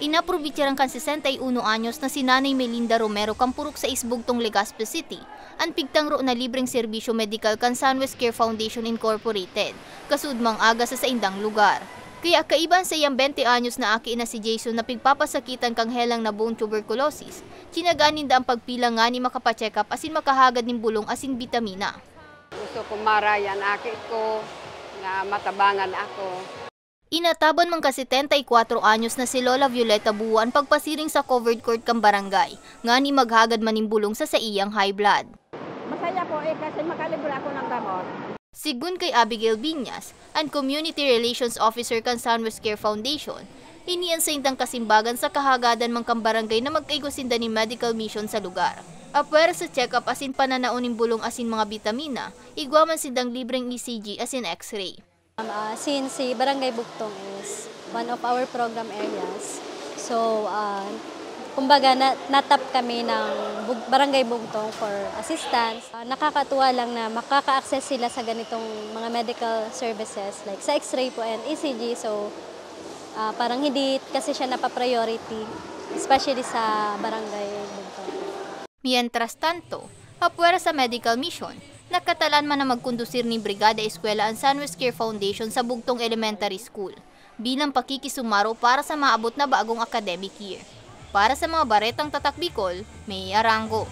Inaprobityarang kan 61 anyos na si Nanay Melinda Romero kampurok sa Isbugtong, Legazpi City, ang pigtangro na libreng serbisyo medikal kan Sunwest Care Foundation Incorporated, kasudmang aga sa saindang lugar. Kaya kaiban sa iyang 20 anyos na aki na si Jason na pigpapasakitan kang helang na bone tuberculosis, kinaganinda ang pagpila nga ni makapacheck up asin makahagad ng bulong asin bitamina. Gusto ko marayan aki ko na matabangan ako. Inataban man kasi 74 anyos na si Lola Violeta Buwan pagpasiring sa covered court kang barangay, nga ni maghagad manimbulong sa iyang high blood. Masaya po kasi makalibro ako ng gamot. Sigun kay Abigail Biñas, ang Community Relations Officer kan Sunwest Care Foundation, iniyan sa indang kasimbagan sa kahagadan mang kang barangay na magkaigosinda ni medical mission sa lugar. Apwera sa check-up asin pananaoning bulong asin mga bitamina, igwaman sindang libreng ECG asin X-ray. Since si Barangay Bugtong is one of our program areas, so kumbaga natap kami ng Barangay Bugtong for assistance. Nakakatuwa lang na makaka-access sila sa ganitong mga medical services like sa X-ray po and ECG, so parang hindi kasi siya napa-priority, especially sa Barangay Bugtong. Mientras tanto, hapwera sa medical mission, nakatalan man na magkondusir ni Brigada Eskwela ang Sunwest Care Foundation sa Bugtong Elementary School bilang pakikisumaro para sa maabot na bagong academic year. Para sa mga baretang tatak Bicol, May Arango.